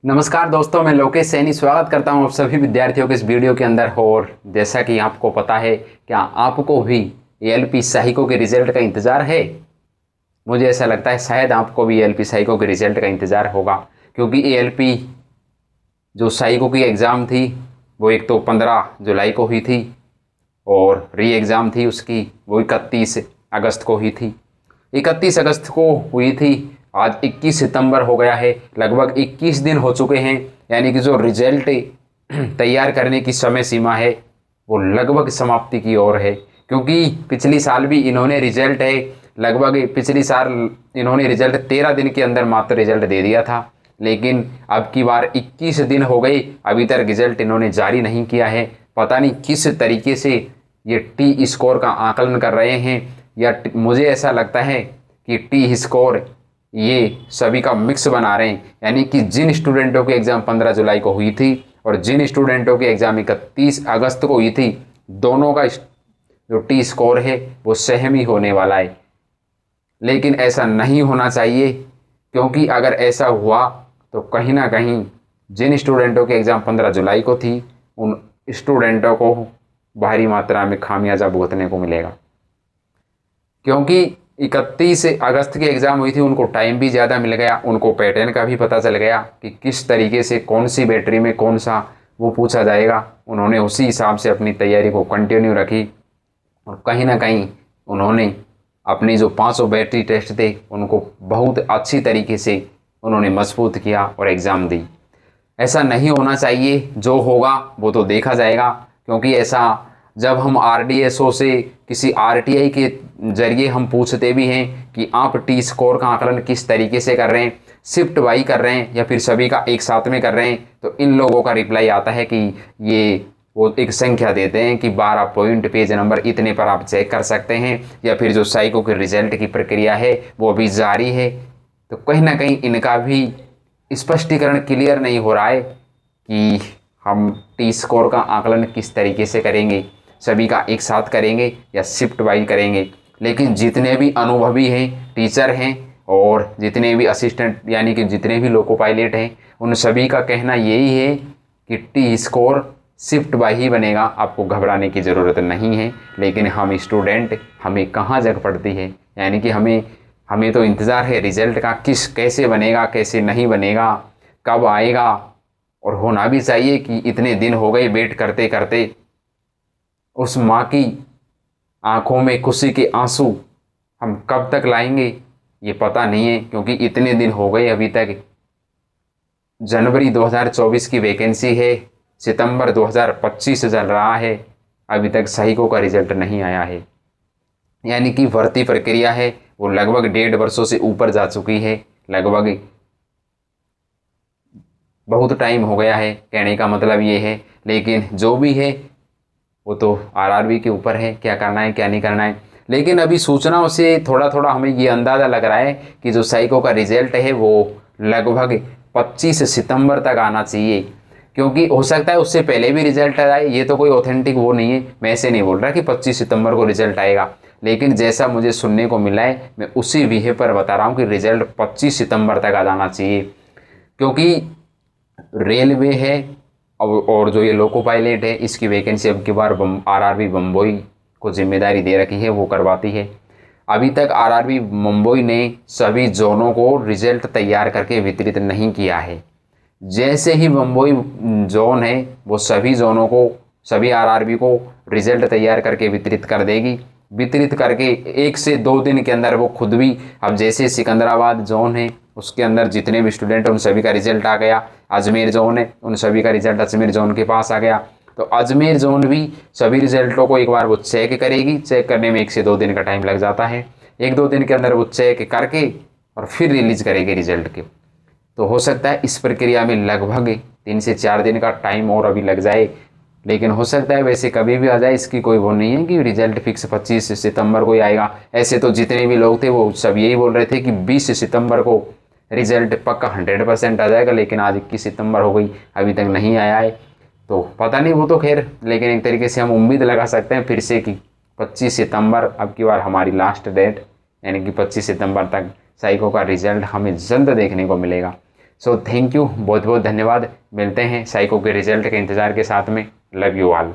नमस्कार दोस्तों, मैं लोकेश सैनी स्वागत करता हूं आप सभी विद्यार्थियों के इस वीडियो के अंदर। और जैसा कि आपको पता है, क्या आपको भी एएलपी सहायकों के रिजल्ट का इंतज़ार है? मुझे ऐसा लगता है शायद आपको भी एएलपी सहायकों के रिजल्ट का इंतज़ार होगा, क्योंकि एएलपी जो सहायकों की एग्ज़ाम थी वो एक तो 15 जुलाई को हुई थी और री एग्ज़ाम थी उसकी वो 31 अगस्त को हुई थी। 31 अगस्त को हुई थी, आज 21 सितंबर हो गया है, लगभग 21 दिन हो चुके हैं। यानी कि जो रिजल्ट तैयार करने की समय सीमा है वो लगभग समाप्ति की ओर है। क्योंकि पिछली साल भी इन्होंने रिजल्ट है लगभग पिछली साल इन्होंने रिजल्ट 13 दिन के अंदर मात्र रिजल्ट दे दिया था, लेकिन अब की बार 21 दिन हो गए, अभी तक रिजल्ट इन्होंने जारी नहीं किया है। पता नहीं किस तरीके से ये टी स्कोर का आकलन कर रहे हैं, या मुझे ऐसा लगता है कि टी स्कोर ये सभी का मिक्स बना रहे हैं। यानी कि जिन स्टूडेंटों की एग्ज़ाम 15 जुलाई को हुई थी और जिन स्टूडेंटों की एग्ज़ाम 31 अगस्त को हुई थी, दोनों का जो टी स्कोर है वो सेम ही होने वाला है। लेकिन ऐसा नहीं होना चाहिए, क्योंकि अगर ऐसा हुआ तो कहीं ना कहीं जिन स्टूडेंटों की एग्ज़ाम 15 जुलाई को थी उन स्टूडेंटों को भारी मात्रा में खामियाजा भुगतने को मिलेगा। क्योंकि 31 अगस्त की एग्ज़ाम हुई थी, उनको टाइम भी ज़्यादा मिल गया, उनको पैटर्न का भी पता चल गया कि किस तरीके से कौन सी बैटरी में कौन सा वो पूछा जाएगा। उन्होंने उसी हिसाब से अपनी तैयारी को कंटिन्यू रखी और कहीं ना कहीं उन्होंने अपनी जो 500 बैटरी टेस्ट थे उनको बहुत अच्छी तरीके से उन्होंने मजबूत किया और एग्ज़ाम दी। ऐसा नहीं होना चाहिए, जो होगा वो तो देखा जाएगा। क्योंकि ऐसा जब हम आरडीएसओ से किसी आरटीआई के जरिए हम पूछते भी हैं कि आप टी स्कोर का आकलन किस तरीके से कर रहे हैं, शिफ्ट वाई कर रहे हैं या फिर सभी का एक साथ में कर रहे हैं, तो इन लोगों का रिप्लाई आता है कि ये वो एक संख्या देते हैं कि 12 पॉइंट पेज नंबर इतने पर आप चेक कर सकते हैं, या फिर जो साइको के रिजल्ट की प्रक्रिया है वो अभी जारी है। तो कहीं ना कहीं इनका भी स्पष्टीकरण क्लियर नहीं हो रहा है कि हम टी स्कोर का आकलन किस तरीके से करेंगे, सभी का एक साथ करेंगे या शिफ्ट वाइज करेंगे। लेकिन जितने भी अनुभवी हैं, टीचर हैं और जितने भी असिस्टेंट यानी कि जितने भी लोको पायलट हैं, उन सभी का कहना यही है कि टी स्कोर शिफ्ट वाइज ही बनेगा, आपको घबराने की ज़रूरत नहीं है। लेकिन हम स्टूडेंट, हमें कहाँ जग पड़ती है, यानी कि हमें तो इंतज़ार है रिजल्ट का, कैसे बनेगा कैसे नहीं बनेगा, कब आएगा। और होना भी चाहिए कि इतने दिन हो गए वेट करते करते, उस माँ की आंखों में खुशी के आंसू हम कब तक लाएंगे ये पता नहीं है। क्योंकि इतने दिन हो गए, अभी तक जनवरी 2024 की वैकेंसी है, सितंबर 2025 चल रहा है, अभी तक सहायकों का रिजल्ट नहीं आया है। यानी कि भर्ती प्रक्रिया है वो लगभग 1.5 वर्षों से ऊपर जा चुकी है, लगभग बहुत टाइम हो गया है, कहने का मतलब ये है। लेकिन जो भी है वो तो आरआरबी के ऊपर है, क्या करना है क्या नहीं करना है। लेकिन अभी सूचनाओं से थोड़ा थोड़ा हमें ये अंदाज़ा लग रहा है कि जो सहायकों का रिजल्ट है वो लगभग 25 सितंबर तक आना चाहिए। क्योंकि हो सकता है उससे पहले भी रिजल्ट आए, ये तो कोई ऑथेंटिक वो नहीं है, मैं ऐसे नहीं बोल रहा कि 25 सितंबर को रिजल्ट आएगा। लेकिन जैसा मुझे सुनने को मिला है, मैं उसी विषय पर बता रहा हूँ कि रिजल्ट 25 सितंबर तक आ जाना चाहिए। क्योंकि रेलवे है और जो ये लोको पायलट है, इसकी वैकेंसी अब की बार आरआरबी बम्बई को जिम्मेदारी दे रखी है, वो करवाती है। अभी तक आरआरबी मुंबई ने सभी जोनों को रिजल्ट तैयार करके वितरित नहीं किया है। जैसे ही मुंबई जोन है वो सभी जोनों को, सभी आरआरबी को रिजल्ट तैयार करके वितरित कर देगी। वितरित करके 1 से 2 दिन के अंदर वो खुद भी, अब जैसे सिकंदराबाद जोन है उसके अंदर जितने भी स्टूडेंट हैं उन सभी का रिजल्ट आ गया, अजमेर जोन है उन सभी का रिजल्ट अजमेर जोन के पास आ गया, तो अजमेर जोन भी सभी रिजल्टों को एक बार वो चेक करेगी। चेक करने में 1 से 2 दिन का टाइम लग जाता है, 1-2 दिन के अंदर वो चेक करके और फिर रिलीज करेगी रिजल्ट के। तो हो सकता है इस प्रक्रिया में लगभग 3 से 4 दिन का टाइम और अभी लग जाए। लेकिन हो सकता है वैसे कभी भी आ जाए, इसकी कोई वो नहीं है कि रिजल्ट फिक्स 25 सितंबर को ही आएगा। ऐसे तो जितने भी लोग थे वो सब यही बोल रहे थे कि 20 सितंबर को रिजल्ट पक्का 100% आ जाएगा, लेकिन आज 21 सितंबर हो गई, अभी तक नहीं आया है। तो पता नहीं, वो तो खैर, लेकिन एक तरीके से हम उम्मीद लगा सकते हैं फिर से कि 25 सितंबर अब की बार हमारी लास्ट डेट, यानी कि 25 सितंबर तक सहायकों का रिजल्ट हमें जल्द देखने को मिलेगा। सो थैंक यू, बहुत बहुत धन्यवाद। मिलते हैं साइको के रिजल्ट के इंतज़ार के साथ में। Love you all.